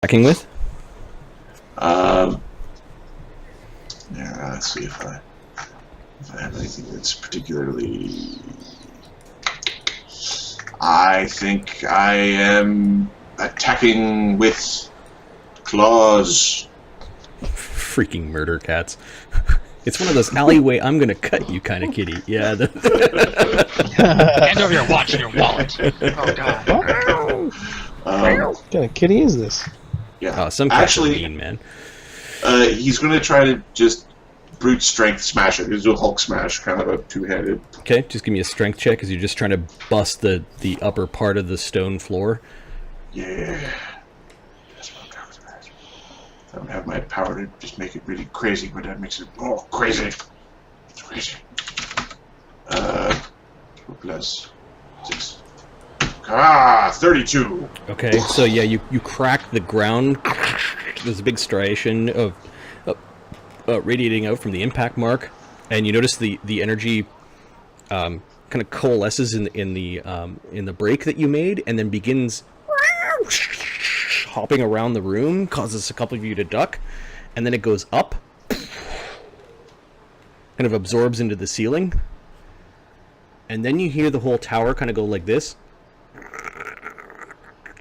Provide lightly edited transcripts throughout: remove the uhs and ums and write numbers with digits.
Attacking with? Yeah, let's see if I have anything that's particularly. I think I am attacking with claws. Freaking murder cats. It's one of those alleyway, I'm gonna cut you kind of kitty. Yeah. Hand over your watch and your wallet. Oh, God. What kind of kitty is this? Yeah. Some cats Actually, are mean, man. He's going to try to just brute strength smash it. He's a Hulk smash, kind of a two-handed. Okay, just give me a strength check as you're just trying to bust the upper part of the stone floor. Yeah. That's what I'm talking about. I don't have my power to just make it really crazy, but that makes it crazy. It's crazy. 4+6. 32. Okay, so yeah, you crack the ground. There's a big striation of radiating out from the impact mark, and you notice the energy kind of coalesces in the break that you made, and then begins hopping around the room, causes a couple of you to duck, and then it goes up, kind of absorbs into the ceiling, and then you hear the whole tower kind of go like this,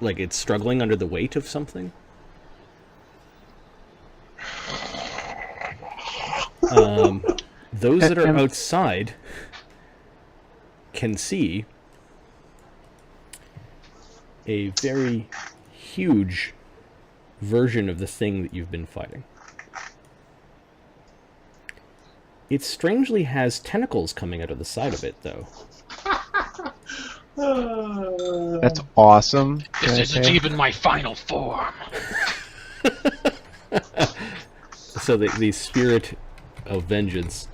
like it's struggling under the weight of something. Those that are outside can see a very huge version of the thing that you've been fighting. It strangely has tentacles coming out of the side of it, though. That's awesome. This isn't even my final form. So the spirit of vengeance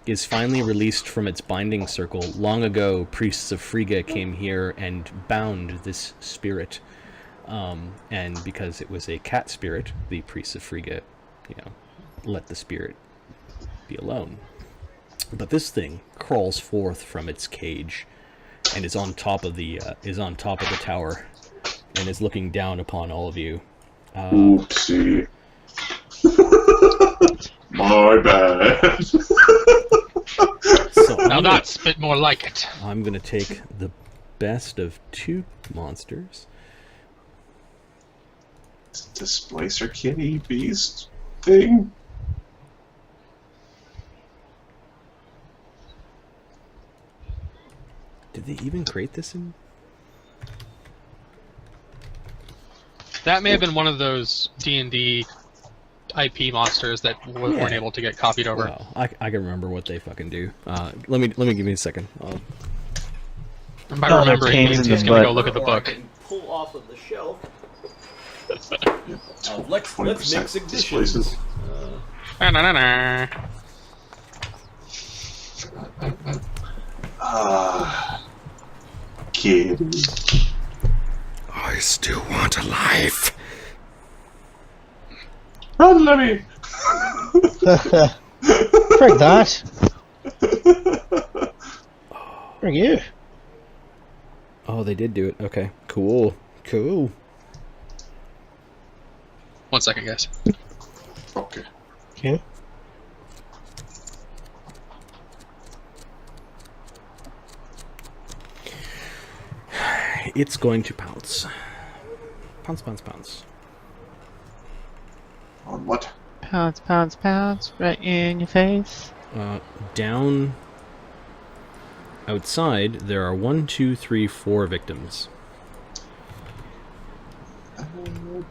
is finally released from its binding circle. Long ago, priests of Frigga came here and bound this spirit. And because it was a cat spirit, the priests of Frigga, let the spirit be alone. But this thing crawls forth from its cage and is on top of the tower and is looking down upon all of you. Oopsie. My bad. So Now that's a bit more like it. I'm going to take the best of two monsters. Displacer kitty beast thing. Did they even create this in? That may have been one of those D&D IP monsters that weren't able to get copied over. Well, I can remember what they fucking do. Let me give me a second. And by remembering, he's just going to go look at the book. Pull off of the shelf. Let's 20% mix ignitions. Na-na-na-na. Kitty. I still want a life. Run, Lemmy! Frig that. Frig you. Oh, they did do it. Okay, cool. 1 second, guys. Okay. Okay. It's going to pounce. Pounce. On what? Pounce, pounce, pounce, right in your face. Down outside, there are 1, 2, 3, 4 victims.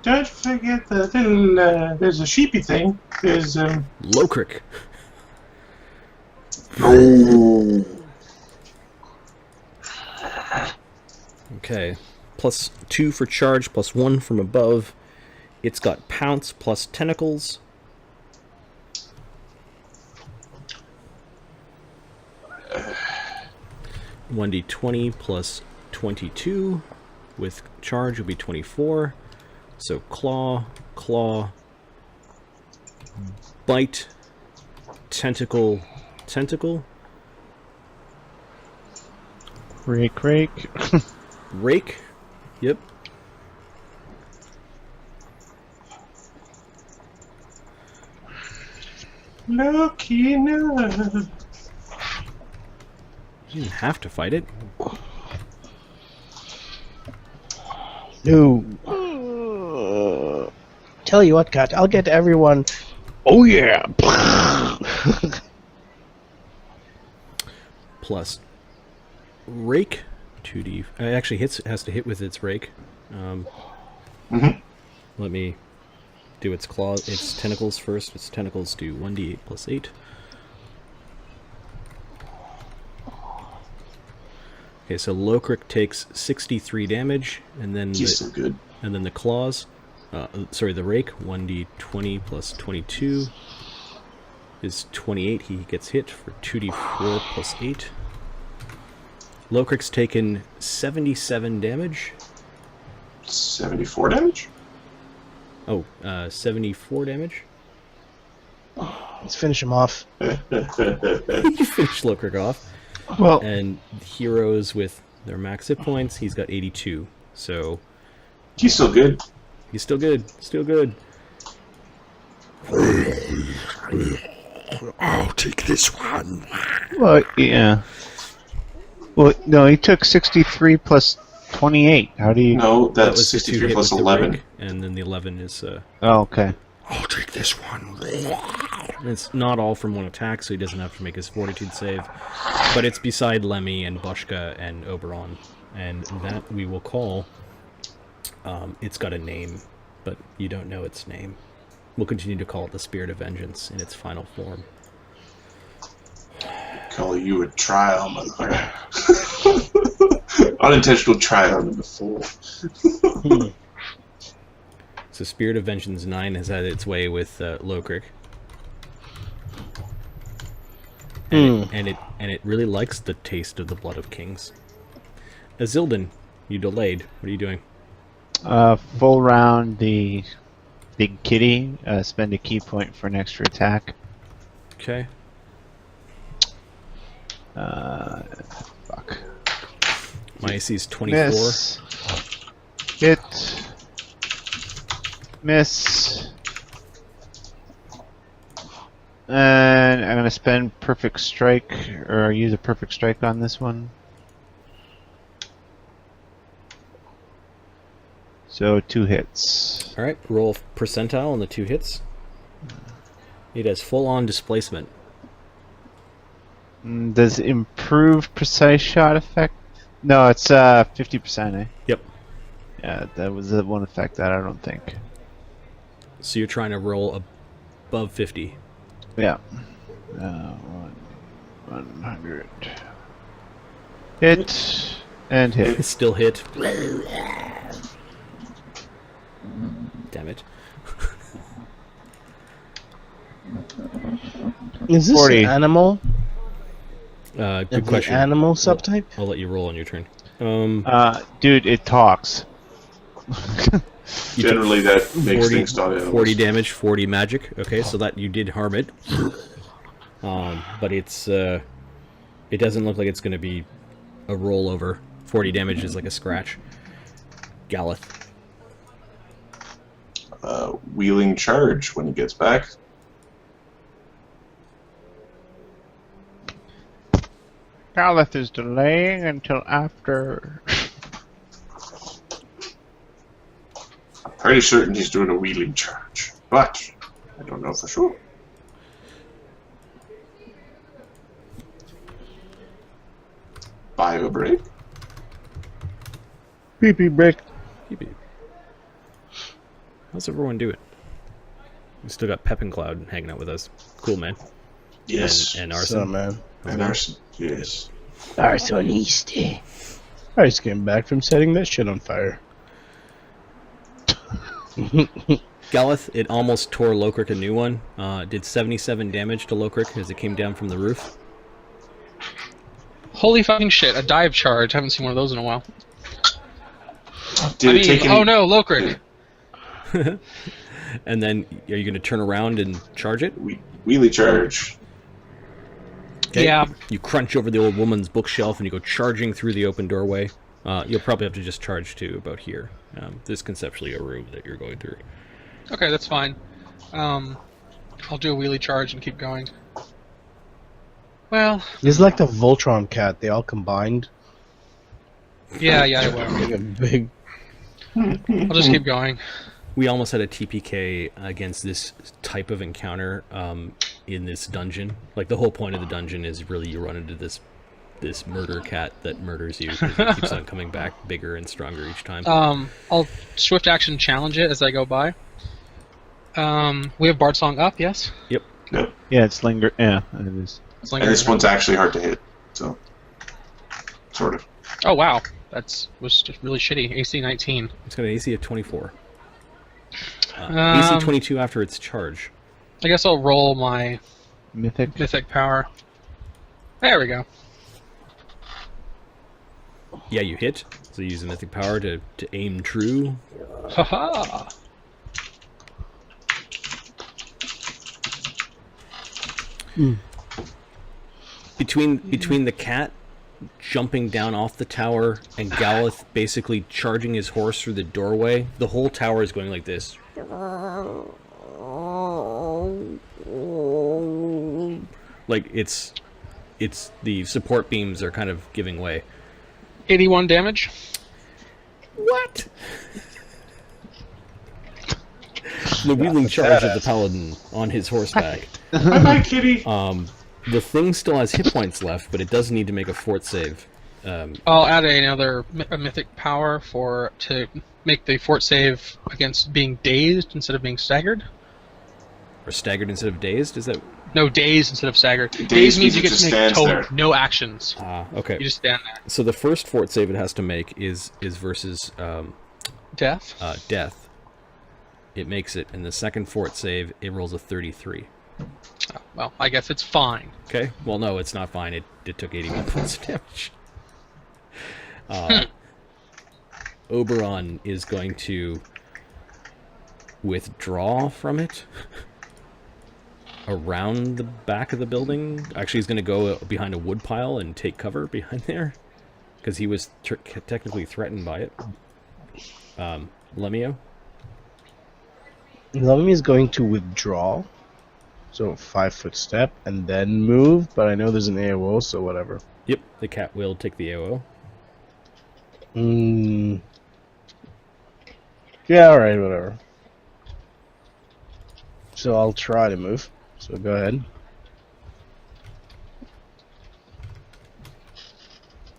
Don't forget the little, there's a sheepy thing. There's, Locrick. Oh. Okay. +2 for charge, +1 from above. It's got pounce plus tentacles. $1d20 plus 22 with charge will be 24. So claw, bite, tentacle. Rake. Rake. Yep. Lucky enough. You didn't have to fight it. No. Tell you what, Kat, I'll get everyone. Oh yeah. Plus rake 2d. It actually has to hit with its rake. Let me do its claws, its tentacles first. Its tentacles do 1d8 plus 8. Okay, so Lokrik takes 63 damage, and then He's so good. and then the claws. The rake 1d20 plus 22 is 28. He gets hit for 2d4 plus 8. Lokrik's taken 77 damage. 74 damage? Oh, 74 damage. Let's finish him off. You finish Lokrik off. Well, And heroes with their max hit points, he's got 82. So He's still good. he's still good. Still good. I'll take this one. well, yeah. Well, no, he took 63 plus 28. How do you... No, That that's was the 2 63 hit plus with the 11. rake, and then the 11 is... Oh, okay. I'll take this one. It's not all from one attack, so he doesn't have to make his fortitude save. But it's beside Lemmy and Bushka and Oberon. And that we will call... it's got a name, but you don't know its name. We'll continue to call it the Spirit of Vengeance in its final form. Call you a trial, motherfucker. Unintentional trial number 4. So Spirit of Vengeance 9 has had its way with Lokrik. And it really likes the taste of the blood of kings. Azildan, you delayed. What are you doing? Full round the big kitty. Spend a key point for an extra attack. Okay. Fuck. My AC is 24. Miss. Hit. Miss. And I'm gonna spend perfect strike, or use a perfect strike on this one. So 2 hits. Alright, roll percentile on the 2 hits. It has full-on displacement. Does improved precise shot affect? No, it's 50%, eh? Yep. Yeah, that was the one effect that I don't think. So you're trying to roll above 50. Yeah. 100. Hit. And hit. Still hit. Damn it. Is this 40. an animal? Good Of the question. animal subtype? I'll let you roll on your turn. Dude, it talks. You Generally, took that makes things not animals. 40 damage, 40 magic. Okay, so that you did harm it. But it's it doesn't look like it's going to be a rollover. 40 damage is like a scratch. Galeth. Wheeling charge when he gets back. Galeth is delaying until after. I'm pretty certain he's doing a wheeling charge, but I don't know for sure. Bio break. Pee-pee break. How's everyone doing? We still got Pep and Cloud hanging out with us. Cool, man. Yes. And What's up, Arson. man? And Arson. Yes. Arsoniste. I just came back from setting that shit on fire. Galeth, it almost tore Lokrik a new one. Did 77 damage to Lokrik as it came down from the roof. Holy fucking shit, a dive charge. Haven't seen one of those in a while. Did it take any... oh no, Lokrik. And then, are you going to turn around and charge it? Wheelie charge. Okay. Yeah. You crunch over the old woman's bookshelf and you go charging through the open doorway. You'll probably have to just charge to about here. There's conceptually a room that you're going through. Okay, that's fine. I'll do a wheelie charge and keep going. Well, He's like the Voltron cat. They all combined. yeah, I will. Like a big. I'll just keep going. We almost had a TPK against this type of encounter in this dungeon. Like, the whole point of the dungeon is really you run into this murder cat that murders you. 'Cause it keeps on coming back bigger and stronger each time. I'll swift action challenge it as I go by. We have Bard Song up, yes? Yep. Yep. Yeah, it's linger. Yeah, it is. It's And this one's actually hard to hit, so sort of. Oh wow, was just really shitty. AC 19. It's got an AC of 24. Um, AC 22 after its charge. I guess I'll roll my Mythic. mythic power. There we go. Yeah, you hit. So you use the mythic power to aim true. Haha. Between the cat jumping down off the tower and Galith basically charging his horse through the doorway, the whole tower is going like this. Like it's the support beams are kind of giving way. 81 damage. What? The wheeling charge of the paladin on his horseback. Bye-bye, kitty! The thing still has hit points left, but it does need to make a fort save. I'll add another mythic power to make the fort save against being dazed instead of being staggered. Or staggered instead of dazed? Is that... No, dazed instead of staggered. Dazed means means you it get just to make stands total there. no actions. okay. You just stand there. So the first fort save it has to make is versus Death. death. It makes it, and the second fort save it rolls a 33. Oh, well, I guess it's fine. Okay. Well, no, it's not fine. It took 81 points of damage. Oberon is going to withdraw from it around the back of the building. Actually, he's going to go behind a wood pile and take cover behind there because he was technically threatened by it. Lemio? Lummi is going to withdraw. So 5-foot step and then move, but I know there's an AOO, so whatever. Yep, the cat will take the AOO. Yeah, alright, whatever. So I'll try to move. So go ahead.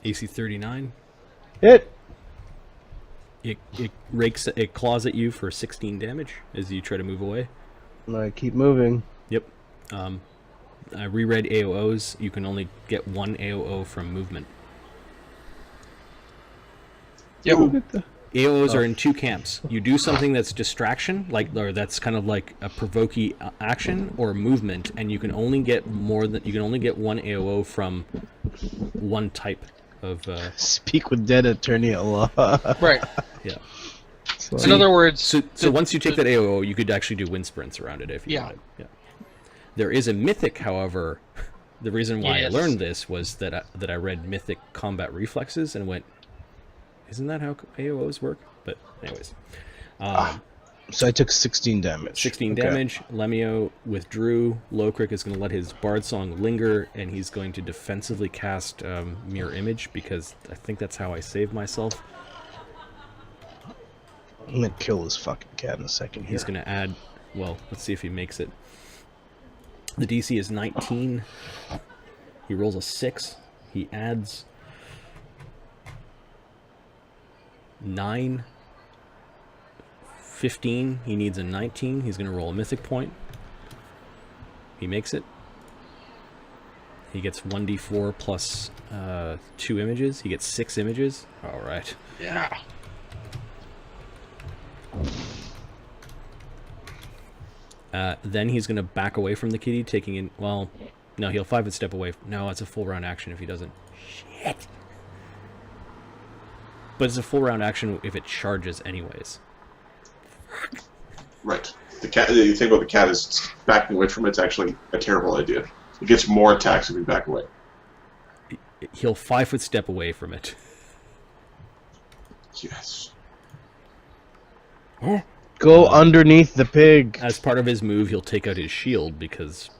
AC 39. Hit! It claws at you for 16 damage as you try to move away. I keep moving. Yep. I reread AOOs. You can only get one AOO from movement. Yep. AOOs are in two camps. You do something that's distraction, or that's kind of like a provoking action, or movement, and you can only get one AOO from one type of. Speak with dead attorney a lot. Right. Yeah. So, In other words, So once you take that AOO, you could actually do wind sprints around it if you wanted. Yeah. There is a mythic, however. The reason why I learned this was that I read Mythic Combat Reflexes and went, isn't that how AOOs work? But anyways. so I took 16 damage. 16 damage. Lemio withdrew. Lokrik is going to let his Bard Song linger, and he's going to defensively cast Mirror Image, because I think that's how I save myself. I'm gonna kill this fucking cat in a second here. He's going to add... Well, let's see if he makes it. The DC is 19. He rolls a 6. He adds 9. 15. He needs a 19. He's going to roll a mythic point. He makes it. He gets 1d4 plus 2 images. He gets 6 images. All right. yeah. Then he's going to back away from the kitty, taking in... Well, no, he'll 5-foot step away. No, it's a full round action if he doesn't. Shit. But it's a full round action if it charges anyways. Right. The cat. The thing about the cat is backing away from it's actually a terrible idea. It gets more attacks if you back away. He'll 5-foot step away from it. Yes. Go underneath the pig. As part of his move, he'll take out his shield because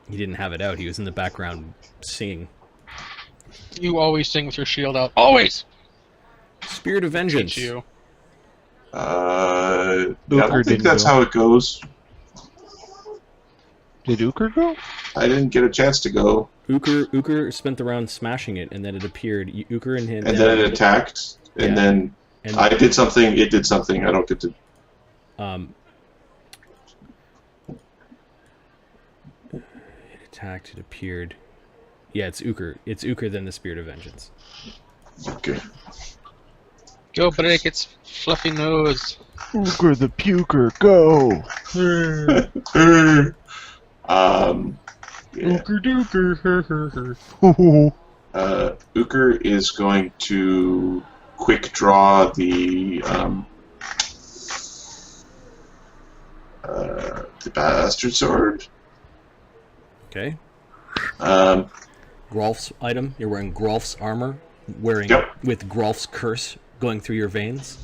he didn't have it out. He was in the background singing. You always sing with your shield out. Always! Spirit of Vengeance. Teach you. Yeah, I Booker don't think didn't that's go. how it goes. Did Uker go? I didn't get a chance to go, Uker spent the round smashing it, and then it appeared. Uker and him. and then it attacked, and Yeah. then And, I did something. It did something. I don't get to. It attacked. It appeared. Yeah, it's Uker. It's Uker, then the Spirit of Vengeance. Okay. Go break its fluffy nose. Uker the puker, go! Yeah. Dooker. Uker is going to quick draw the bastard sword. Okay. Um, Grolph's item. You're wearing Grolph's armor, wearing Yep. with Grolph's curse going through your veins.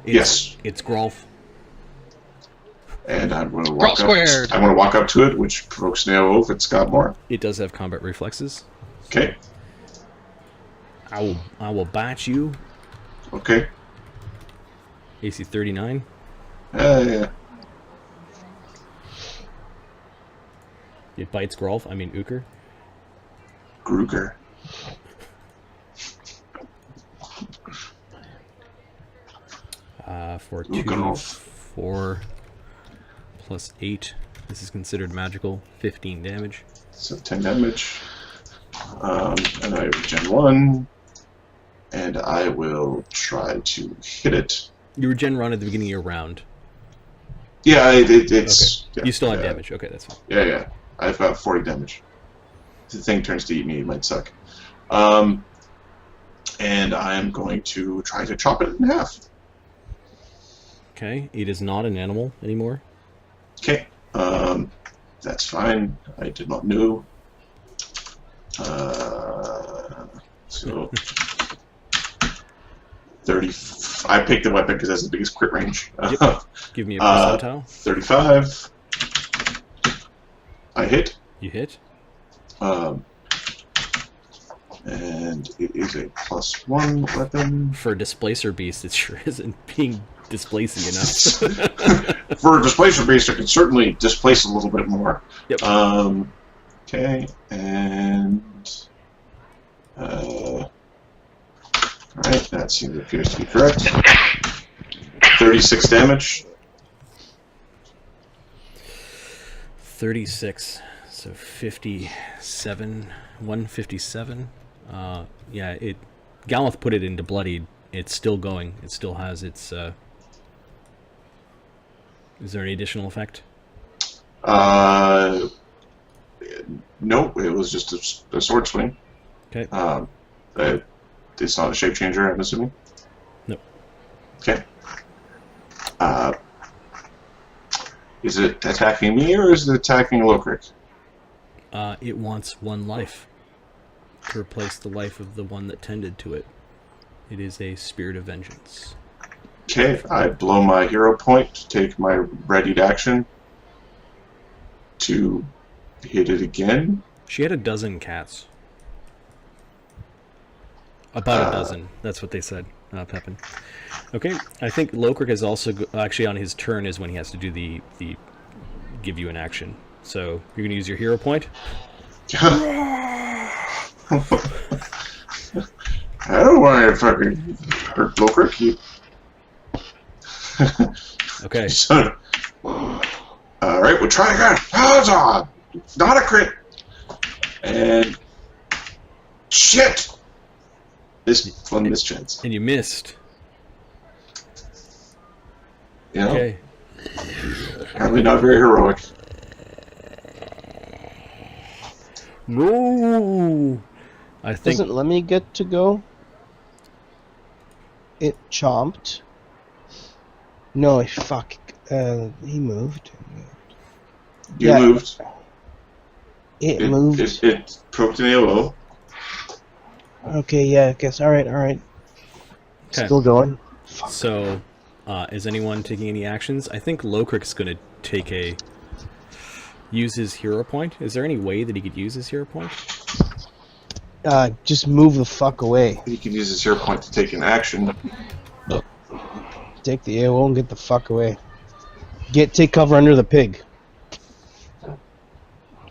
Yes. It's Grolph. and I'm going to Grolph walk up. squared. I'm going to walk up to it, which provokes an AO if it's got more. It does have combat reflexes. Okay. I will bite you. Okay. AC 39. Yeah. It bites Grolph. I mean Uker. Gruger. For Grolph. 4 plus 8. This is considered magical. 15 damage. So 10 damage. And I regen 1. And I will try to hit it. You regen run at the beginning of your round. Yeah, it's... Okay. Yeah, You still have yeah. damage. Okay, that's fine. Yeah. I've got 40 damage. If the thing turns to eat me, it might suck. And I am going to try to chop it in half. Okay, it is not an animal anymore. Okay. That's fine. I did not know. So 30. I picked the weapon because that's the biggest crit range. Yep. Give me a percentile. 35. I hit. You hit. And it is a +1 weapon. For a displacer beast, it sure isn't being displacing enough. For a displacer beast, I can certainly displace a little bit more. Yep. Okay, and alright, that appears to be correct. 36 damage. 36. So 57. 157. Yeah, Galloth put it into bloodied. It's still going. It still has its. Is there any additional effect? Nope, it was just a sword swing. Okay. It's not a shape changer, I'm assuming? Nope. Okay. Is it attacking me or is it attacking Lokrik? It wants one life to replace the life of the one that tended to it. It is a spirit of vengeance. Okay, I blow my hero point to take my readied action to hit it again. She had a dozen cats. About a dozen. That's what they said, Pepin. Okay, I think Lokrik is also actually on his turn is when he has to do the give you an action. So you're gonna use your hero point. I don't want to fucking hurt Lokrik. You... Okay. Son. Alright, we'll try again. Huzzah! Not a crit. And shit! This one mischance. And you missed. You know? Okay. Apparently not very heroic. No. I think Doesn't let me get to go. It chomped. No, fuck. He moved. You Yeah. moved. It moved. It provoked an AOO. Okay, yeah, I guess. Alright. Okay. Still going. so. Is anyone taking any actions? I think Lokrik's going to use his hero point. Is there any way that he could use his hero point? Just move the fuck away. He could use his hero point to take an action. Take the AOL and get the fuck away. Take cover under the pig.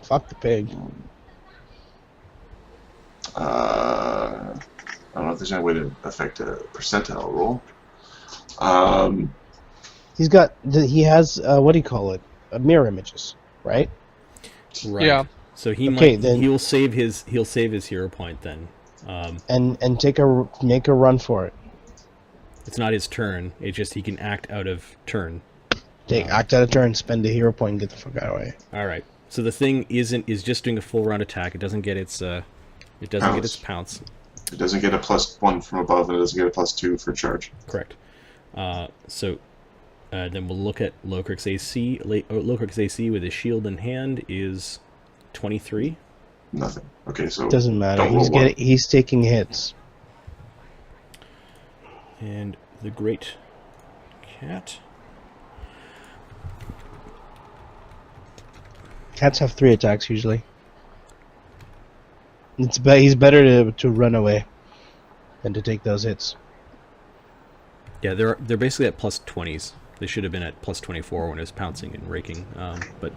Fuck the pig. I don't know if there's any way to affect a percentile roll. He has what do you call it? Mirror images, right? Right. Yeah. So he then he'll save his hero point then. And make a run for it. It's not his turn. It's just he can act out of turn. Act out of turn, spend a hero point, and get the fuck out of the way. All right. So the thing is just doing a full round attack. It doesn't get its pounce. It doesn't get a +1 from above, and it doesn't get a +2 for charge. Correct. So then we'll look at Lokrik's AC. Lokrik's AC with his shield in hand is 23. Nothing. Okay, so Doesn't matter. don't roll one. He's taking hits. And the great cat. Cats have 3 attacks usually. He's better to run away than to take those hits. Yeah, they're basically at +20s. They should have been at +24 when it was pouncing and raking. But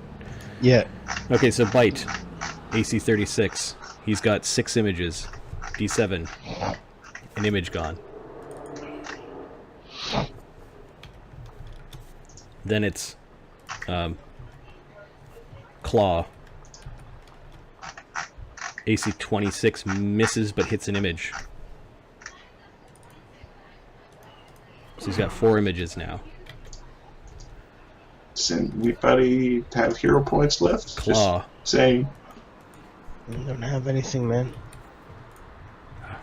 Yeah. okay, so bite, AC 36. He's got 6 images, D7, an image gone. Then it's claw. AC 26 misses but hits an image. So he's got 4 images now. Does anybody have hero points left? Claw. Just saying. I don't have anything, man.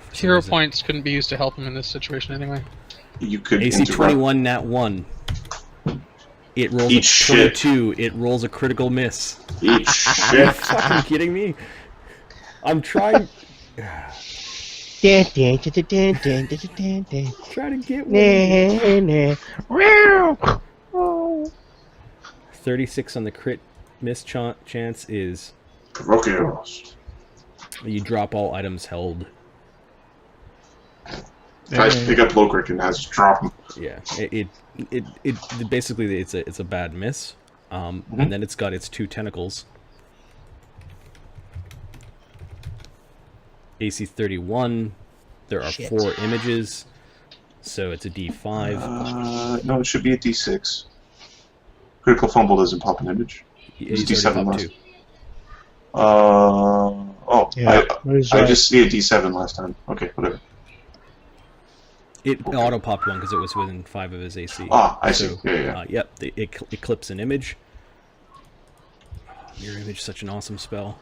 For some Hero reason. points couldn't be used to help him in this situation anyway. You could AC interrupt. 21 nat 1. It rolls Eat a shit. 22. It rolls a critical miss. Eat Are you shit. fucking kidding me? I'm trying trying to get one. 36 on the crit miss chance is Provoke arrows. you drop all items held. Tries to pick up Lokrik and has to drop him. Yeah, it basically it's a bad miss, and then it's got its 2 tentacles. AC 31. There are Shit. 4 images, so it's a D5. No, it should be a D6. Critical fumble doesn't pop an image. He's It's already D7 popped last. 2. Yeah. I just see a D7 last time. Okay, whatever. It auto popped one because it was within 5 of his AC. Ah, I see. So, Yeah. yep, it clips an image. Mirror image, such an awesome spell.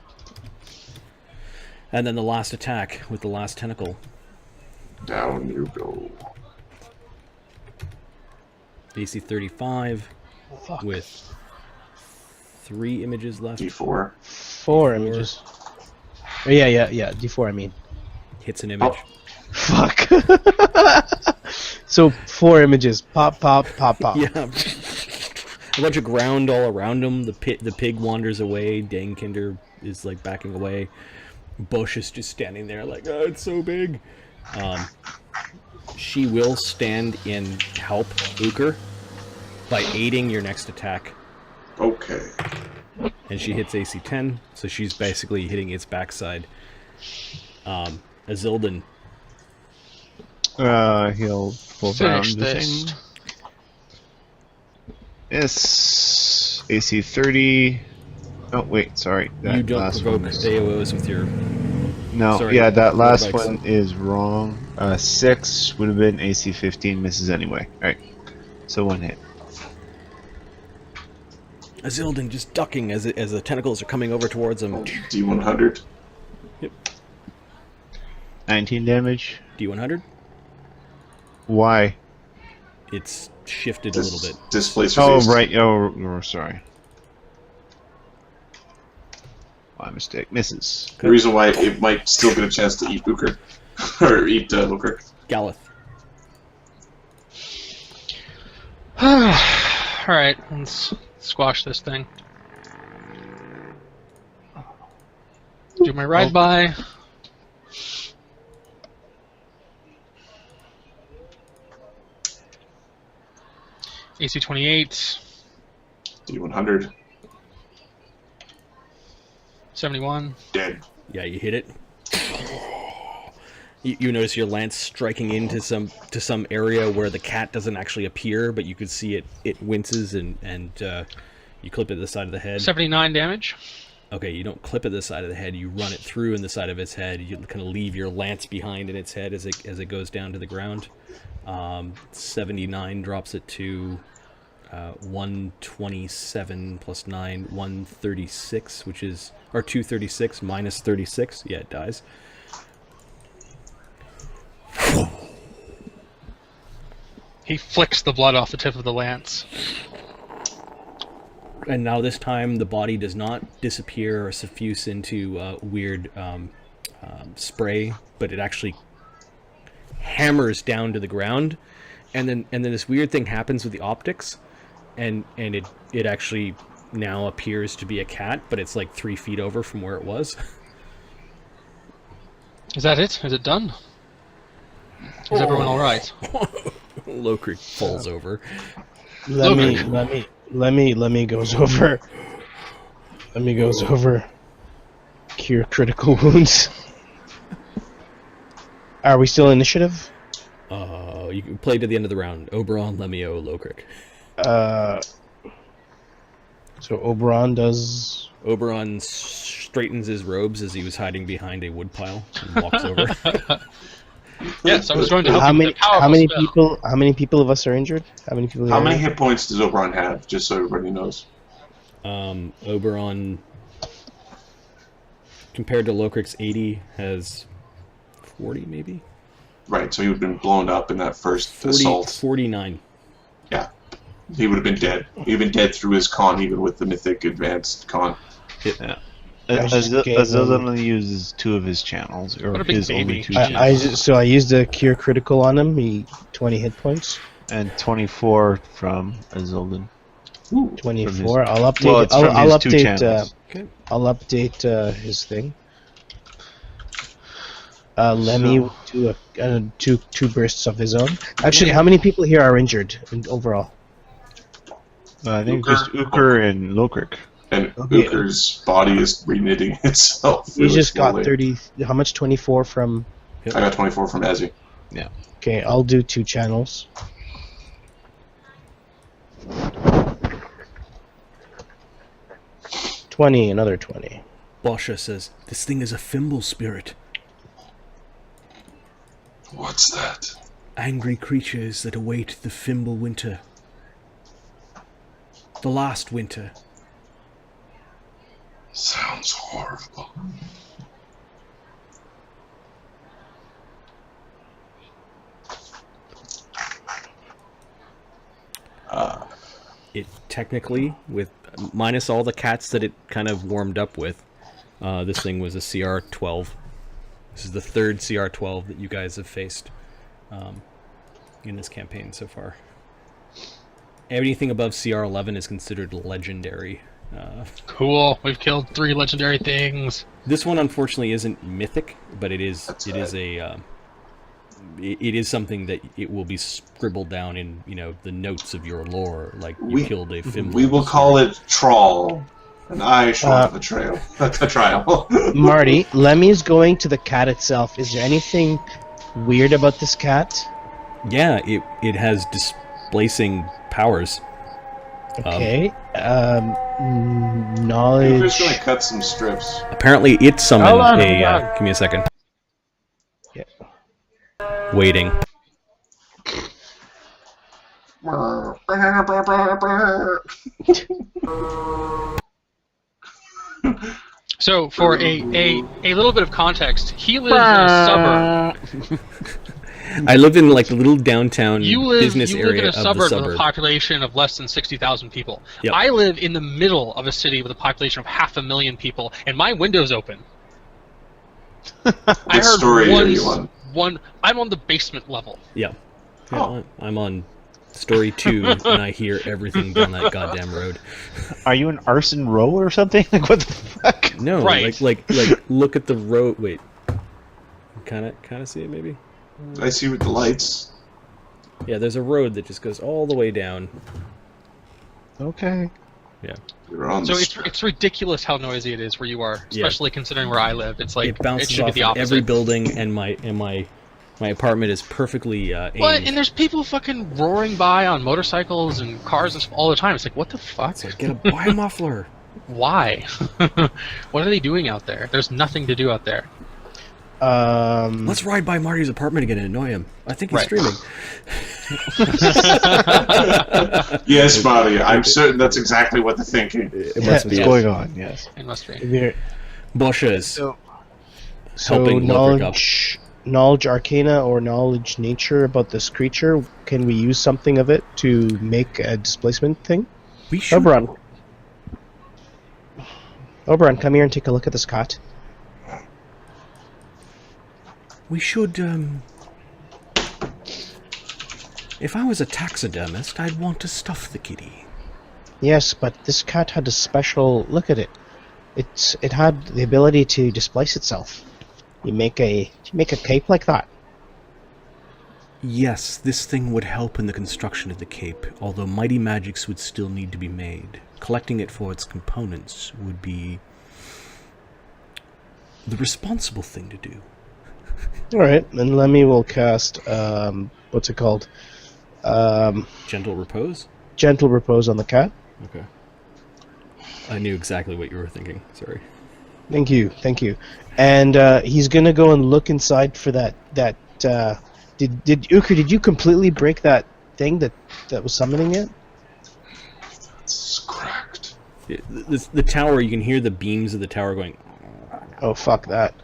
And then the last attack with the last tentacle. Down you go. AC 35 Fuck. with 3 images left. D4. 4 images. Oh, yeah. D4, I mean. Hits an image. Fuck. So 4 images. Pop, pop, pop, pop. Yeah. A bunch of ground all around him. The pig wanders away. Dangkinder is like backing away. Bush is just standing there like, oh, it's so big. She will stand in help Uker by aiding your next attack. Okay. And she hits AC 10, so she's basically hitting its backside. Azildan. He'll full round Finish this. thing. Yes. AC 30. Oh, wait, sorry. That You don't last provoke one is... AOs with your... No, Sorry, yeah, that last rollbacks. one is wrong. 6 would have been AC 15, misses anyway. Alright, so 1 hit. Azildan just ducking as the tentacles are coming over towards him. D100. 19 damage. D100. Why? It's shifted a little bit. Displaces Oh, AC. right. Oh, sorry. My mistake. Misses. The reason why it might still get a chance to eat Uker. or eat Lokrik. Galeth. Alright, let's squash this thing. Do my ride by. AC 28. D100. 71. Dead. Yeah, you hit it. You notice your lance striking into some area where the cat doesn't actually appear, but you can see it winces and you clip it at the side of the head. 79 damage. Okay, you don't clip at the side of the head. You run it through in the side of its head. You kind of leave your lance behind in its head as it goes down to the ground. 79 drops it to 127 plus 9, 136, which is, or 236 minus 36. Yeah, it dies. He flicks the blood off the tip of the lance. And now this time the body does not disappear or suffuse into weird spray, but it actually hammers down to the ground, and then this weird thing happens with the optics, and it actually now appears to be a cat, but it's like 3 feet over from where it was. Is that it? Is it done? Is everyone all right? Lokrik falls over. Let me goes over. Let me goes over. Cure critical wounds. Are we still initiative? You can play to the end of the round. Oberon, Lemio, Lokrik. So Oberon does. Oberon straightens his robes as he was hiding behind a woodpile and walks over. Yes, I was going to help How you with many? a powerful How many spell. people? How many people of us are injured? How many people? How many hit points does Oberon have? Just so everybody knows. Oberon, compared to Lokrik's 80, has 40 maybe? Right, so he would have been blown up in that first 40, assault. 49. Yeah. He would have been dead. He'd been dead through his con, even with the mythic advanced con. Yeah. I just gave Azil him- only uses 2 of his channels, or What a big his only baby. 2 I channels. so I used a cure critical on him. He 20 hit points. And 24 from Azilden. 24. I'll update. Well, it's from I'll his 2 update. channels. Okay. I'll update his thing. Lemmy will do two bursts of his own. Actually, how many people here are injured overall? I think just Uker and Lokrik. And Okay. Uker's body is reknitting itself. We really just got slowly. 30. How much? 24 from. I got 24 from Ezzy. Okay, I'll do 2 channels. Another 20. Boscha says, "This thing is a Fimble spirit. What's that? Angry creatures that await the Fimble winter. The last winter. Sounds horrible. It technically, with minus all the cats that it kind of warmed up with, this thing was a CR 12. This is the 3rd CR 12 that you guys have faced in this campaign so far. Anything above CR 11 is considered legendary. Cool. We've killed 3 legendary things. This one, unfortunately, isn't mythic, but it is That's it is a it is something that it will be scribbled down in, you know, the notes of your lore, like you killed a Fimble. We will call it Trawl. And I shall the trail. The trial. Marty, Lemmy's going to the cat itself. Is there anything weird about this cat? Yeah, it has displacing powers. Okay. Who's Knowledge. gonna cut some strips? Apparently, it summoned Hold on, a. hold on. Give me a second. Yeah. Waiting. So, for a little bit of context, he lives in a suburb. I live in like a little downtown You live business in area a of the suburb with a suburb. population of less than 60,000 people. Yep. I live in the middle of a city with a population of 500,000 people, and my window's open. I What story are you on? I'm on the basement level. Yeah. Oh. I'm on Story 2, and I hear everything down that goddamn road. Are you an arson row or something? Like, what the fuck? No, Right. like look at the road. Wait, kind of see it maybe. I see with the lights. Yeah, there's a road that just goes all the way down. Okay. Yeah, You're on So the it's ridiculous how noisy it is where you are, especially considering where I live. It's like it bounces should be off the of opposite. every building, and my apartment is perfectly aimed. What? And there's people fucking roaring by on motorcycles and cars and stuff all the time. It's like, what the fuck? It's like, buy a muffler. Why? What are they doing out there? There's nothing to do out there. Let's ride by Marty's apartment again and annoy him. I think he's Right. streaming. Yes, Marty. I'm certain that's exactly what they're thinking. It What's must be going on? Yes. It must be. There- Bosha is So helping Ludwig up. knowledge arcana or knowledge nature about this creature. Can we use something of it to make a displacement thing? We should. Oberon, come here and take a look at this cat. We should. If I was a taxidermist, I'd want to stuff the kitty. Yes, but this cat had a special look at it. It had the ability to displace itself. You make a cape like that. Yes, this thing would help in the construction of the cape, although mighty magics would still need to be made. Collecting it for its components would be the responsible thing to do. Alright, then Lemmy will cast, what's it called? Gentle repose? Gentle Repose on the cat. Okay. I knew exactly what you were thinking. Sorry. Thank you. And he's gonna go and look inside for that. Did Uker? Did you completely break that thing that was summoning it? It's cracked. The tower, you can hear the beams of the tower going. Oh fuck that.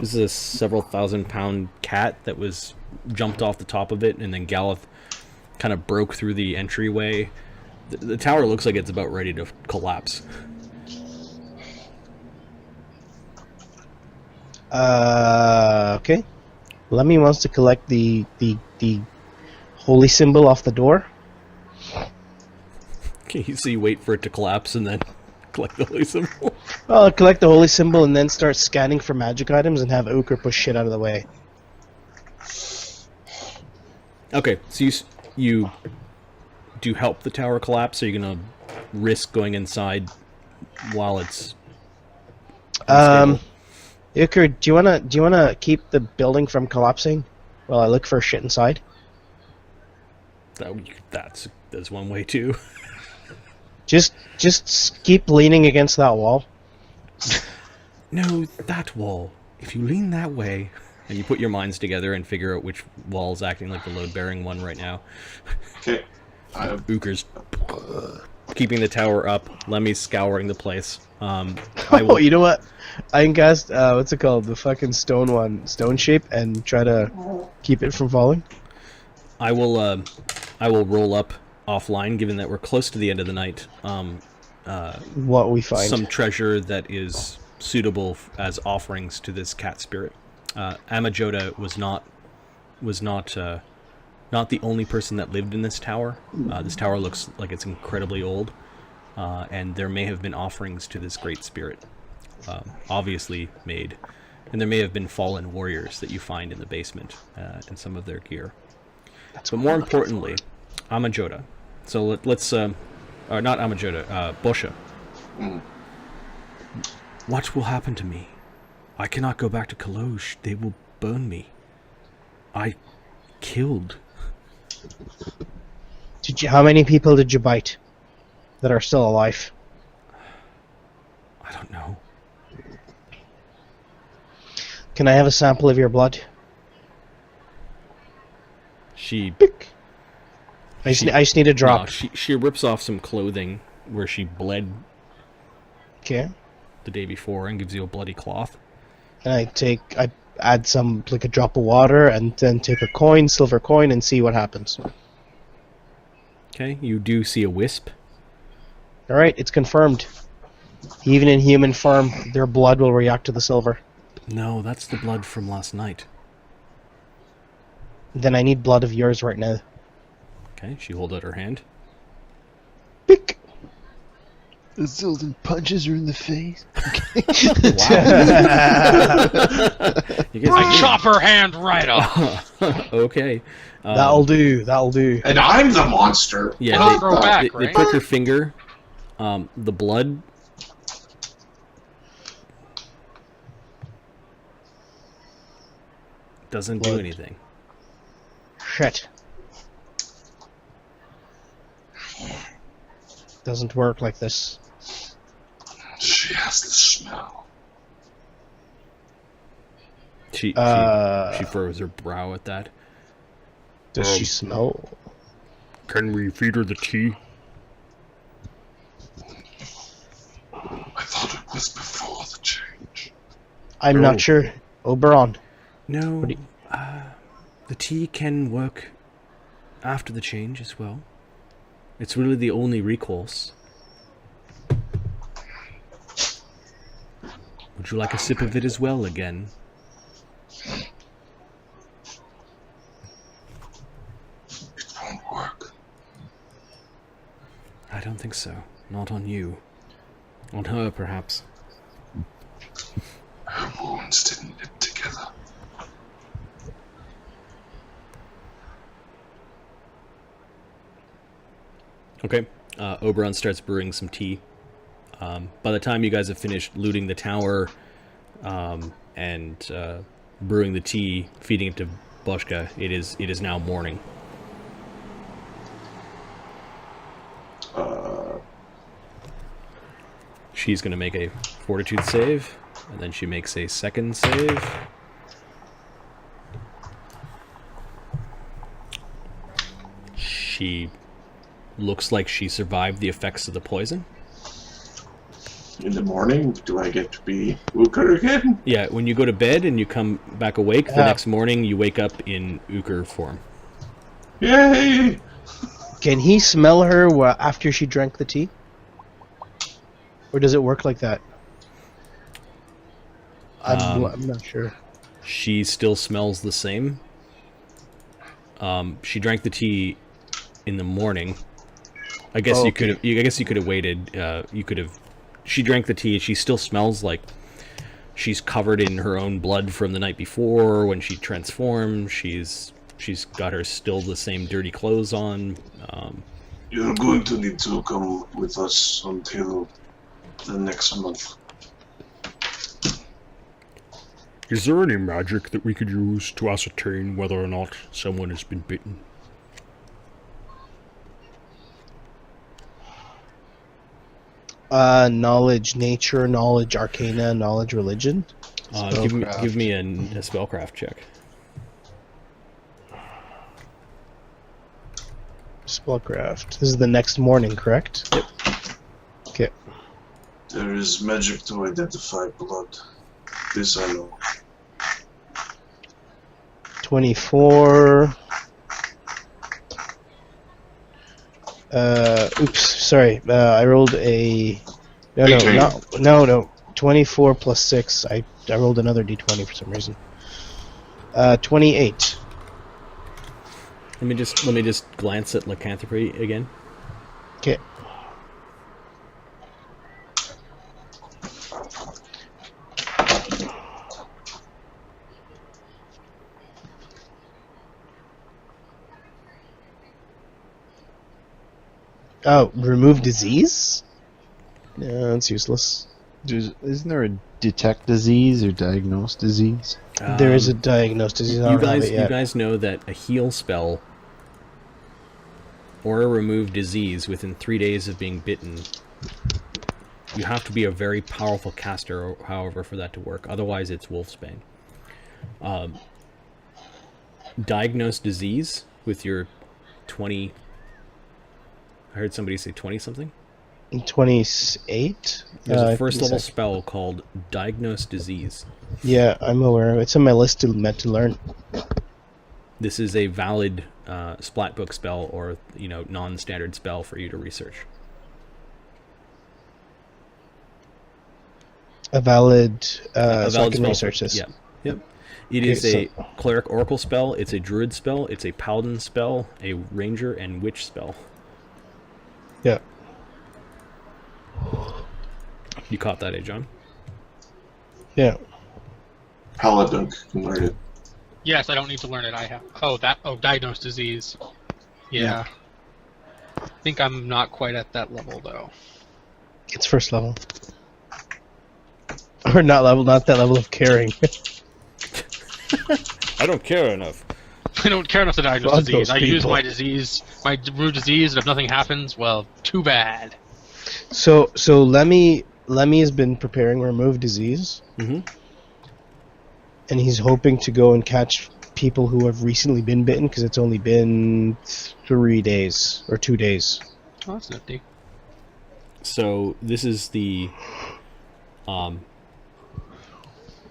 This is a several thousand-pound cat that was jumped off the top of it, and then Galeth kind of broke through the entryway. The tower looks like it's about ready to collapse. Okay. Lemmy wants to collect the holy symbol off the door. Okay, so you wait for it to collapse and then collect the holy symbol. Well, I'll collect the holy symbol and then start scanning for magic items and have Uker push shit out of the way. Okay, so you do help the tower collapse, or are you gonna risk going inside while it's unstable? Uker, do you wanna keep the building from collapsing while I look for shit inside? That's one way too. Just keep leaning against that wall. No, that wall. If you lean that way, and you put your minds together and figure out which wall's acting like the load-bearing one right now. Okay. Uker's keeping the tower up. Lemmy's scouring the place. I Oh, will, you know what? I can cast what's it called? The fucking stone shape, and try to keep it from falling. I will roll up offline, given that we're close to the end of the night. What we find. Some treasure that is suitable as offerings to this cat spirit. Amajota was not the only person that lived in this tower. This tower looks like it's incredibly old, and there may have been offerings to this great spirit, obviously made, and there may have been fallen warriors that you find in the basement and some of their gear. But more importantly, Amajota. So let's or not Amajota, Bosha. What will happen to me? I cannot go back to Kalosh. They will burn me. I killed. How many people did you bite that are still alive? I don't know. Can I have a sample of your blood? She I just need a drop. No, she rips off some clothing where she bled Okay. the day before and gives you a bloody cloth. And I add some, like a drop of water, and then take a coin, silver coin, and see what happens. Okay, you do see a wisp. Alright, it's confirmed. Even in human form, their blood will react to the silver. No, that's the blood from last night. Then I need blood of yours right now. Okay, she holds out her hand. Pick. Zildin punches her in the face. You guys I are chop her hand right off. okay. That'll do. That'll do. And I'm the monster. Yeah, It'll they, grow back, they right? prick her finger. The blood doesn't do Blood. anything. Shit. Doesn't work like this. She has the smell. She Uh, furrows her brow at that. Does she smell? Can we feed her the tea? I thought it was before the change. I'm Oh. not sure. Oberon. No. What do The tea can work after the change as well. It's really the only recourse. Would you like a sip of it as well again? It won't work. I don't think so. Not on you. On her, perhaps. Her wounds didn't knit together. Okay. Oberon starts brewing some tea. By the time you guys have finished looting the tower and brewing the tea, feeding it to Boschka, it is now morning. She's going to make a fortitude save, and then she makes a second save. She looks like she survived the effects of the poison. In the morning, do I get to be Uker again? Yeah, when you go to bed and you come back awake, the next morning you wake up in Uker form. Yay! Can he smell her after she drank the tea? Or does it work like that? I'm not sure. She still smells the same. She drank the tea in the morning. I guess you could have. I guess you could have waited. You could have. She drank the tea. She still smells like she's covered in her own blood from the night before when she transformed. She's got her still the same dirty clothes on. You're going to need to come with us until the next month. Is there any magic that we could use to ascertain whether or not someone has been bitten? Knowledge nature, knowledge arcana, knowledge religion. Give me a spellcraft check. Spellcraft. This is the next morning, correct? Yep. Okay. There is magic to identify blood. This I know. 24. Oops, sorry. I rolled a. No. 24 plus 6. I rolled another d20 for some reason. 28. Let me just glance at lycanthropy again. Okay. Oh, remove disease? No, it's useless. Isn't there a detect disease or diagnose disease? There is a diagnosed disease. I don't have it You yet. guys know that a heal spell or a remove disease within 3 days of being bitten, you have to be a very powerful caster, however, for that to work. Otherwise, it's Wolfsbane. Diagnose disease with your 20... I heard somebody say 20-something? 28? There's a I first think level so. spell called Diagnose Disease. Yeah, I'm aware of it. It's on my list meant to learn. This is a valid splat book spell or non-standard spell for you to research. A valid, A so I valid can spell research for- this. Yeah. Yep. It Okay, is a cleric oracle spell, it's a druid spell, it's a paladin spell, a ranger and witch spell. Yeah. You caught that, eh, John? Yeah. Paladin can learn it. Yes, I don't need to learn it. I have. Oh, diagnose disease. Yeah. I think I'm not quite at that level though. It's first level. Or not that level of caring. I don't care enough. I don't care enough to diagnose Fuck disease. those I use people. my disease, my rude disease, and if nothing happens, well, too bad. So Lemmy has been preparing remove disease, Mm-hmm. and he's hoping to go and catch people who have recently been bitten because it's only been 3 days or 2 days. Oh, that's nifty. So this is the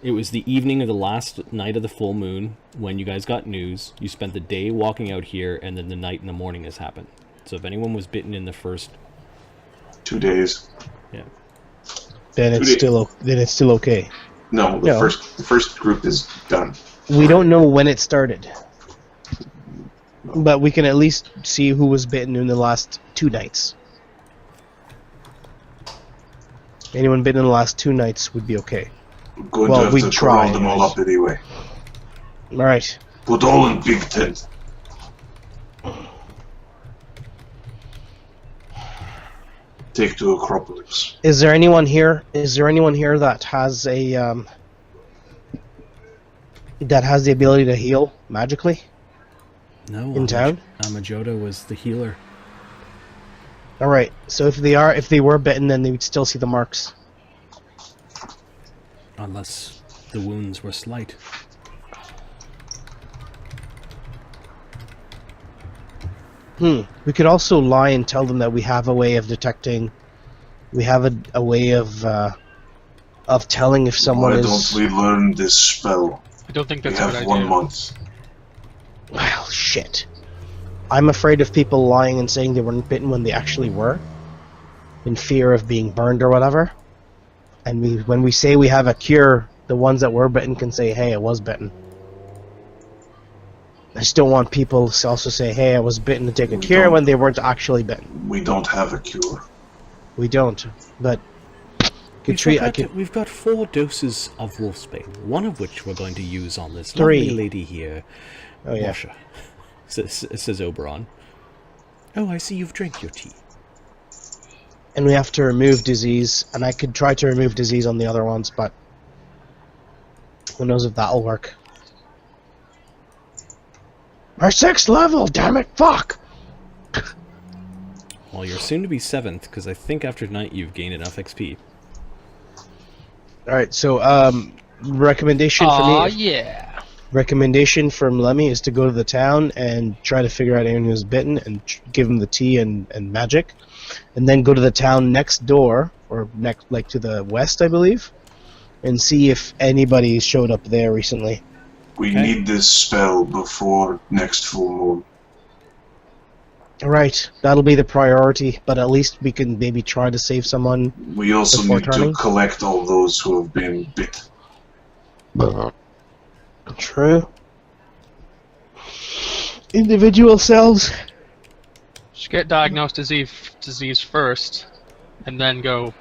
it was the evening of the last night of the full moon when you guys got news. You spent the day walking out here, and then the night and the morning has happened. So if anyone was bitten in the first, 2 days. yeah, Then it's still okay. No, the first group is done. We don't know when it started, but we can at least see who was bitten in the last 2 nights. Anyone bitten in the last 2 nights would be okay. Going Well, to have we'd to try, round them all anyways. up anyway. All right. Put all in big tent. Take to Acropolis. Is there anyone here? Is there anyone here that has a that has the ability to heal magically no, in town? Amajoda was the healer. All right. So if they were bitten, then they would still see the marks. Unless the wounds were slight. We could also lie and tell them that we have a way of detecting. We have a way of telling if someone Why is. don't we learn this spell? I don't think We that's a good have idea. 1 month. Well, shit. I'm afraid of people lying and saying they weren't bitten when they actually were, in fear of being burned or whatever. And when we say we have a cure, the ones that were bitten can say, "Hey, I was bitten." I just don't want people to also say, "Hey, I was bitten," to take a We cure don't. when they weren't actually bitten. We don't have a cure. We don't, but We've got 4 doses of Wolfsbane, one of which we're going to use on this 3. lovely lady here. Oh yeah. Washa, says Oberon. Oh, I see you've drank your tea. And we have to remove disease, and I could try to remove disease on the other ones, but who knows if that'll work. Our 6th level, damn it, fuck! Well, you're soon to be 7th, because I think after tonight you've gained enough XP. Alright, so, recommendation for Aw, me... yeah. Recommendation from Lemmy is to go to the town and try to figure out anyone who's bitten and give him the tea and magic. And then go to the town next door, or like to the west, I believe, and see if anybody showed up there recently. We Okay. need this spell before next full moon. Alright, that'll be the priority, but at least we can maybe try to save someone. We also Before need turning? to collect all those who have been bit. True. Individual cells. Just get diagnosed disease first, and then go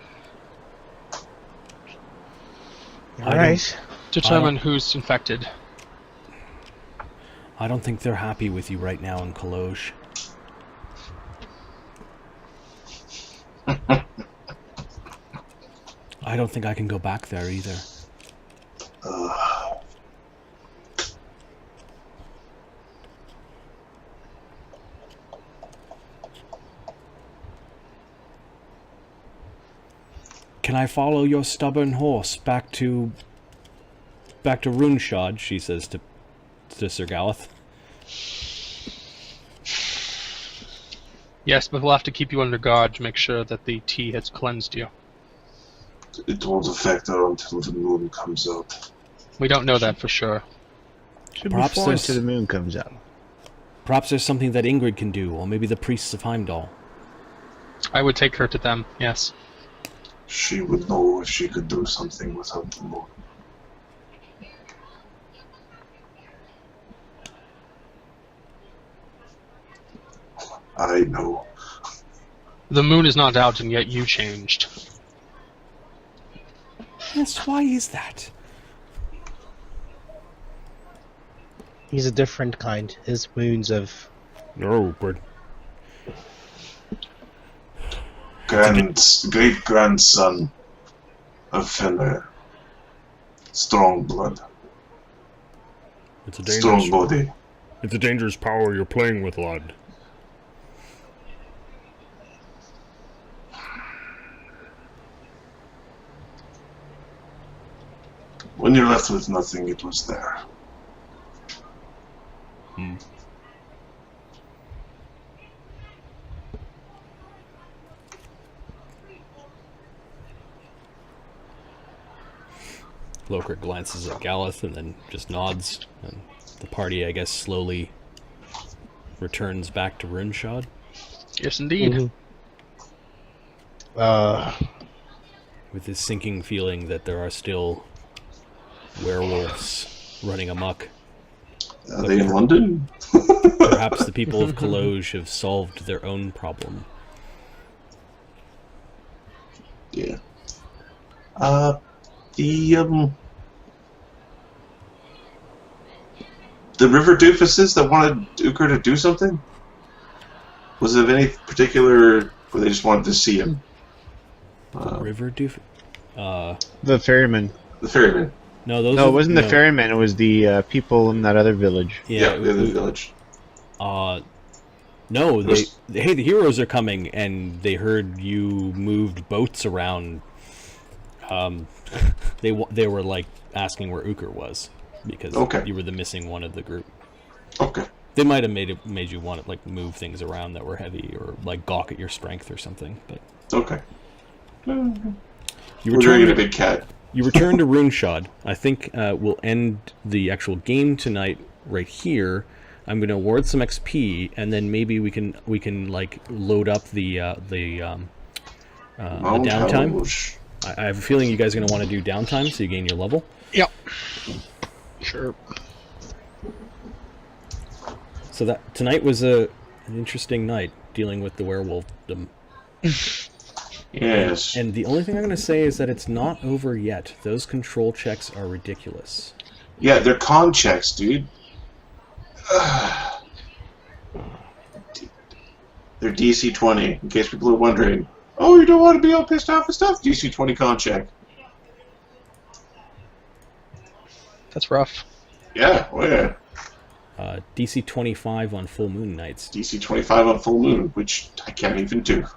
Alright. determine who's infected. I don't think they're happy with you right now in Cologe. I don't think I can go back there either. Can I follow your stubborn horse back to Runeshod? She says to Sir Galeth. Yes, but we'll have to keep you under guard to make sure that the tea has cleansed you. It won't affect her until the moon comes out. We don't know that for sure. Should Perhaps be fine there's- till the moon comes up. Perhaps there's something that Ingrid can do, or maybe the priests of Heimdall. I would take her to them, yes. She would know if she could do something without the moon. I know. The moon is not out, and yet you changed. Yes, why is that? He's a different kind. His wounds have... No, but Great grandson of Fenrir. Strong blood. it's a Strong body. It's a dangerous power you're playing with, lad. When you're left with nothing, it was there. Lokrit glances at Galeth and then just nods, and the party, I guess, slowly returns back to Runeshod. Yes, indeed. With this sinking feeling that there are still werewolves running amok. Are they in London? Perhaps the people of Kologe have solved their own problem. Yeah. The river doofuses that wanted Uker to do something? Was it of any particular, or they just wanted to see him? River doof? The ferryman. The ferryman. No, those. No, it wasn't the ferryman. It was the people in that other village. Yeah, the other village. No, hey, the heroes are coming, and they heard you moved boats around. They were like asking where Uker was because you were the missing one of the group. Okay. They might have made you want to like move things around that were heavy or like gawk at your strength or something. But okay. You We're doing a big cat. You return to Runeshod. I think we'll end the actual game tonight right here. I'm going to award some XP, and then maybe we can like load up the downtime. I have a feeling you guys are going to want to do downtime, so you gain your level. Yep. Sure. So that tonight was an interesting night dealing with the werewolfdom. Yes. And the only thing I'm going to say is that it's not over yet. Those control checks are ridiculous. Yeah, they're con checks, dude. They're DC 20, in case people are wondering. Oh, you don't want to be all pissed off and stuff? DC 20 con check. That's rough. Yeah, oh yeah. DC 25 on full moon nights. DC 25 on full moon, which I can't even do.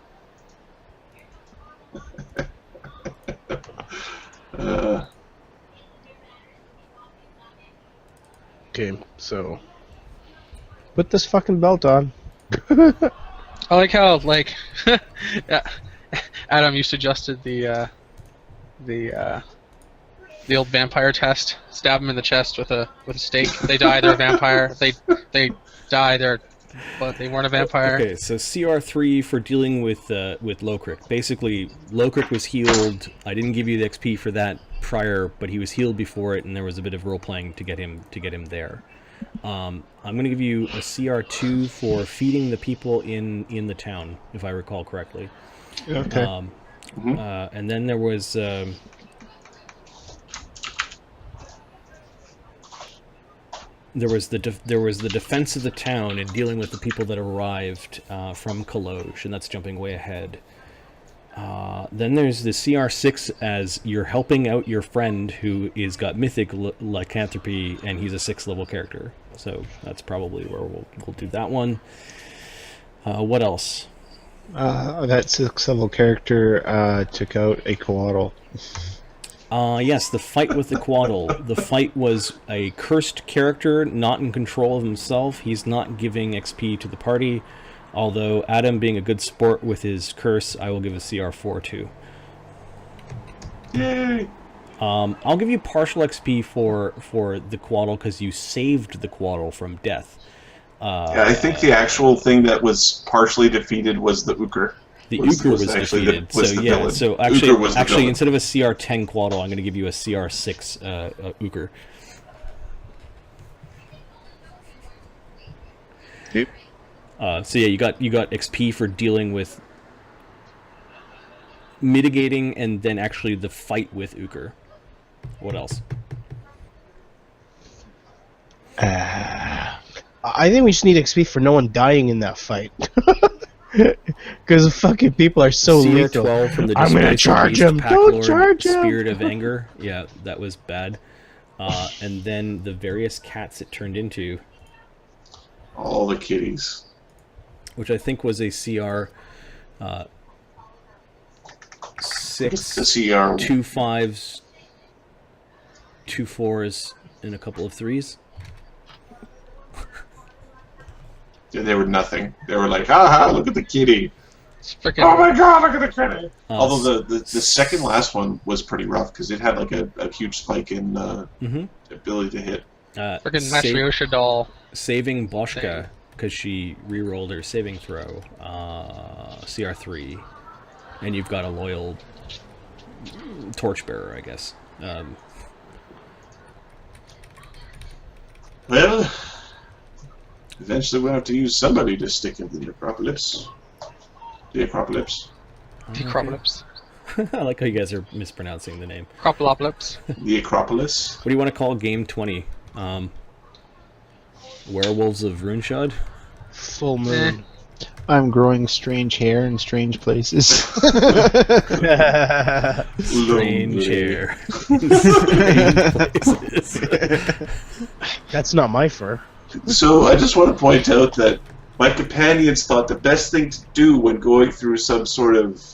Okay, so put this fucking belt on. I like how yeah, Adam, you suggested the old vampire test. Stab them in the chest with a stake. They die, they're a vampire. They die, but they weren't a vampire. Okay, so CR3 for dealing with Lokrit. Basically, Lokrit was healed. I didn't give you the XP for that prior, but he was healed before it, and there was a bit of role playing to get him there. I'm going to give you a CR2 for feeding the people in the town, if I recall correctly. Okay. And then there was the defense of the town and dealing with the people that arrived from Kologe, and that's jumping way ahead. Then there's the CR6 as you're helping out your friend who is got mythic lycanthropy, and he's a 6th level character. So that's probably where we'll do that one. What else? That 6th level character took out a Coatl. Yes, the fight with the Coatl. The fight was a cursed character, not in control of himself. He's not giving XP to the party. Although Adam, being a good sport with his curse, I will give a CR4 to. Yay! I'll give you partial XP for the Coatl because you saved the Coatl from death. Yeah, I think the actual thing that was partially defeated was the Uker. The Uker was defeated. Villain. So actually instead of a CR10 Coatl, I'm going to give you a CR6 Uker. Yep. So yeah, you got XP for dealing with mitigating and then actually the fight with Uker. What else? I think we just need XP for no one dying in that fight. Because fucking people are so lethal. CR12 from the I'm gonna Displacer charge Beast him. Pack Don't Lord, charge him. Spirit of Anger. Yeah, that was bad. And then the various cats it turned into, All the kitties. which I think was a CR 6, The CR. 2 5s, 2 4s, and a couple of 3s. They were nothing. They were like, haha, look at the kitty. It's freaking. Oh my god, look at the kitty. Although Uh, the second last one was pretty rough because it had like a huge spike in ability to hit. Freaking Matryoshka doll. Saving Boschka because she re-rolled her saving throw, CR3, and you've got a loyal torchbearer, I guess. Well, eventually we'll have to use somebody to stick in the Acropolis. The Acropolis. Decropolis. I like how you guys are mispronouncing the name. Cropolopolis. The Acropolis. What do you want to call game 20? Werewolves of Runeshod? Full moon. I'm growing strange hair in strange places. Strange hair. That's not my fur. So I just want to point out that my companions thought the best thing to do when going through some sort of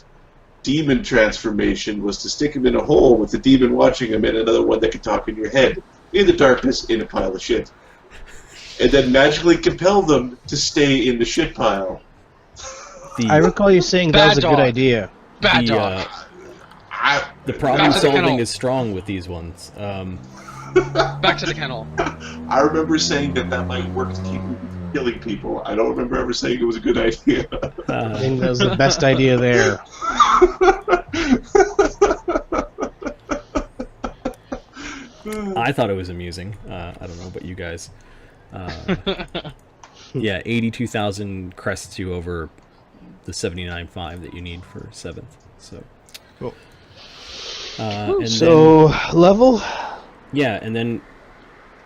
demon transformation was to stick him in a hole with the demon watching him and another one that could talk in your head, in the darkness, in a pile of shit. And then magically compel them to stay in the shit pile. I recall you saying that was a good idea. Bad dog. The problem solving is strong with these ones. Back to the kennel. I remember saying that might work to keep me from killing people. I don't remember ever saying it was a good idea. I think that was the best idea there. I thought it was amusing. I don't know about you guys. Yeah, 82,000 crests you over the 79.5 that you need for 7th. So Cool. And So, level? yeah, and then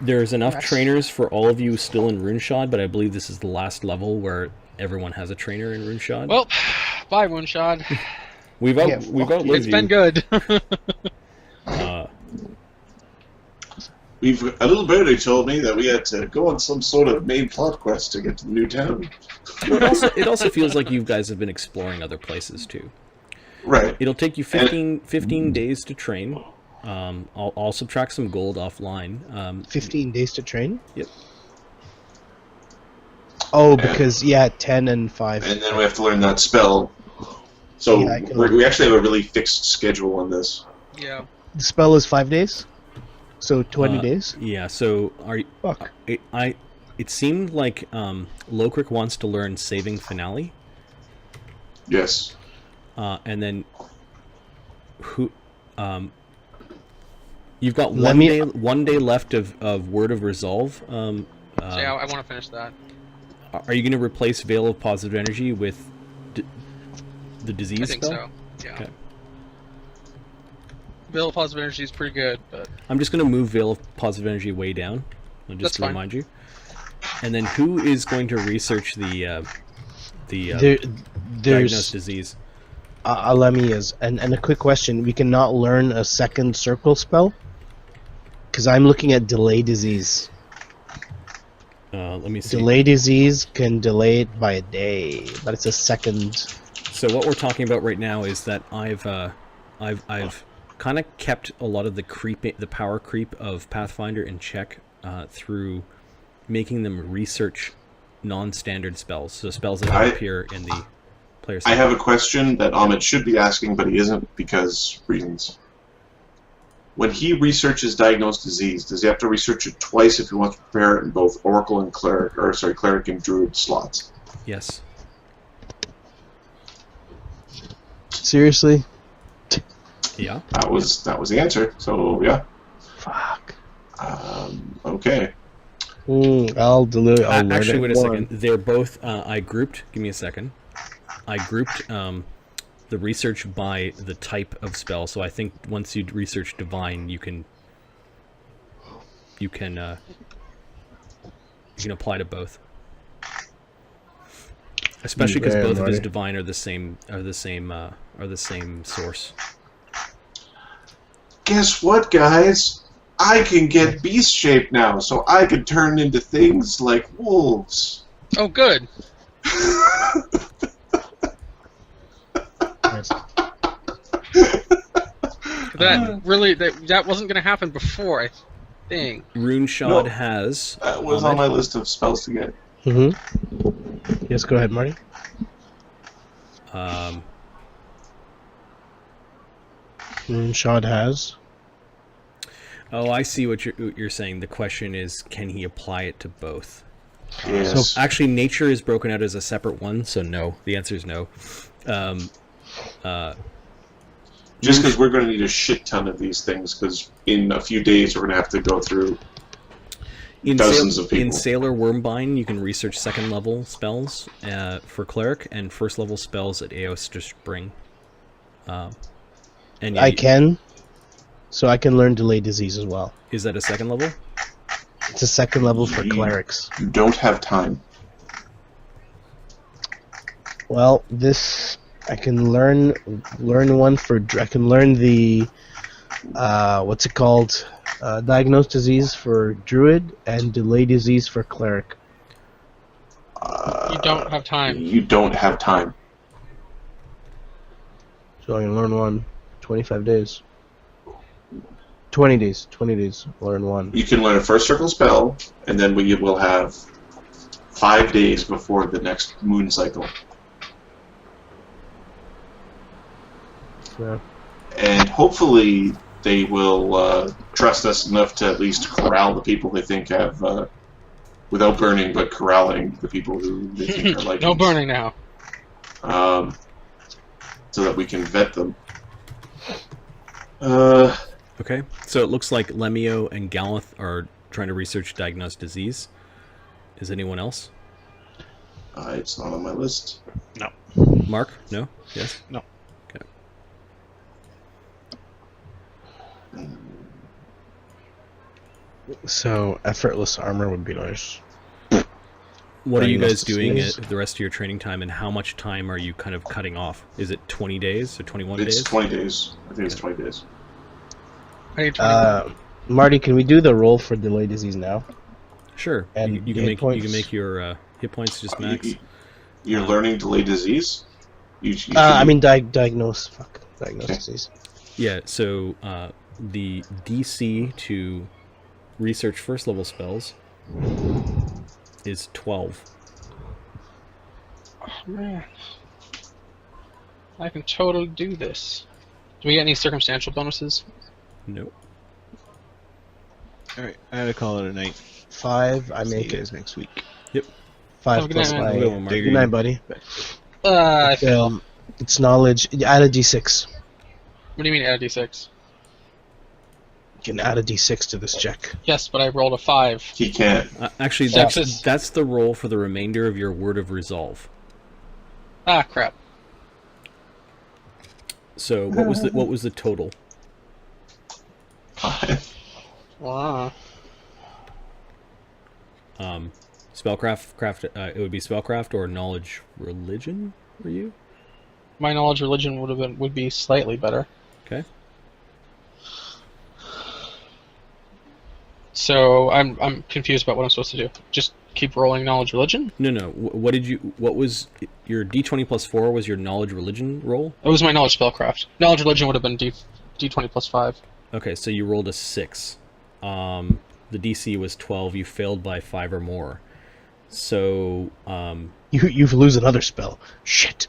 there's enough trainers for all of you still in Runeshod, but I believe this is the last level where everyone has a trainer in Runeshod. Well, bye, Moonshot. we've outlived It's you. been good. A little birdie told me that we had to go on some sort of main plot quest to get to the new town. Well, it also feels like you guys have been exploring other places too. Right. It'll take you 15 days to train. I'll subtract some gold offline. 15 days to train? Yep. Oh, because, 10 and 5. And then we have to learn that spell. So Yeah, I can we actually have a really fixed schedule on this. Yeah. The spell is 5 days? So 20 days? Yeah. So Fuck. It seemed like Lokrik wants to learn Saving Finale, Yes. and then you've got Let me- one day left of Word of Resolve. So yeah, I want to finish that. Are you going to replace Veil of Positive Energy with the disease I think spell? so. Yeah. Okay. Veil of Positive Energy is pretty good, but I'm just going to move Veil of Positive Energy way down, just That's to fine. remind you. And then who is going to research the There's diagnosed disease? Alemi is. And a quick question: we cannot learn a second circle spell? Because I'm looking at delay disease. Let me see. Delay disease can delay it by a day, but it's a second. So what we're talking about right now is that I've kind of kept a lot of the power creep of Pathfinder in check through making them research non-standard spells, so spells that don't appear in the player's. I have a question that Ahmed should be asking, but he isn't because reasons. When he researches diagnosed disease, does he have to research it twice if he wants to prepare it in both Oracle and Cleric and Druid slots? Yes. Seriously? Yeah. That was the answer. So yeah. Fuck. Okay. I'll learn Actually, it wait a more. second. They're both. I grouped. Give me a second. I grouped the research by the type of spell. So I think once you research divine, you can apply to both. Especially because Yeah, both of his Marty. divine are the same source. Guess what, guys? I can get beast shape now, so I can turn into things like wolves. Oh, good. Nice. That wasn't going to happen before, I think. Rune Shod has. That was on my list of spells to get. Yes, go ahead, Marty. Shad has. Oh, I see what you're saying. The question is, can he apply it to both? Yes. So- Actually, nature is broken out as a separate one, so no. The answer is no. Just because we're going to need a shit ton of these things, because in a few days we're going to have to go through dozens of people. In Sailor Wormbind, you can research second level spells for cleric and first level spells at Aoster Spring. And I can. So I can learn Delay Disease as well. Is that a second level? It's a second level for clerics. You don't have time. Well, this I can learn one for. I can learn the what's it called? Diagnose Disease for druid and Delay Disease for cleric. You don't have time. You don't have time. So I can learn one. 25 days. 20 days. 20 days. Learn one. You can learn a first circle spell, and then we will have 5 days before the next moon cycle. Yeah. And hopefully they will trust us enough to at least corral the people they think have, without burning, but corralling the people who they think are like No burning now. so that we can vet them. Okay, so it looks like Lemio and Galith are trying to research diagnose disease. Is anyone else? It's not on my list. Mark? No? Yes? No. Okay. So effortless armor would be nice. What are you guys Diagnose doing disease. at the rest of your training time, and how much time are you kind of cutting off? Is it 20 days or 21 It's days? 20 days. I think it's 20 days. I need 20. Marty, can we do the roll for Delay Disease now? Sure. And You can hit make points. your hit points just max. You're learning delay disease? You I mean diagnose. Fuck. Diagnose Okay. disease. Yeah, so the DC to research first level spells is 12. Oh, man. I can totally do this. Do we get any circumstantial bonuses? Nope. Alright, I had to call it a night. 5. I See make you it. guys next week. 5 Oh, good plus night, my. man. Good one, Mark. Good night, buddy. I fail. It's knowledge. Add a d6. What do you mean add a d6? You can add a d6 to this check. Yes, but I rolled a 5. He can't. Actually, Sexist. that's the roll for the remainder of your word of resolve. Ah, crap. So what was the total? Wow. Spellcraft. It would be spellcraft or knowledge religion for you. My knowledge religion would be slightly better. Okay. So I'm confused about what I'm supposed to do. Just keep rolling knowledge religion? No. What was your D20 plus 4 was your knowledge religion roll? It was my knowledge spellcraft. Knowledge religion would have been D20 plus 5. Okay, so you rolled a 6. The DC was 12. You failed by 5 or more. So You lose another spell. Shit.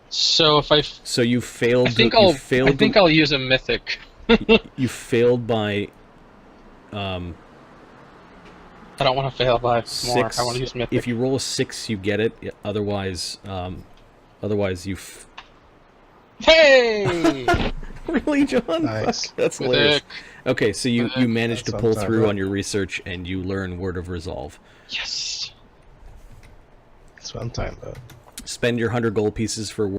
So if I so you failed. I think you I'll use a mythic. you failed by I don't want to fail by more. 6. I want to use mythic. If you roll a 6, you get it. Otherwise, you. Hey! Really, John? Nice. Fuck, that's hilarious. Mythic. Okay, so you managed to That's pull what I'm through talking on your research, and you learn Word of Resolve. Yes. That's what I'm talking about. Spend your 100 gold pieces for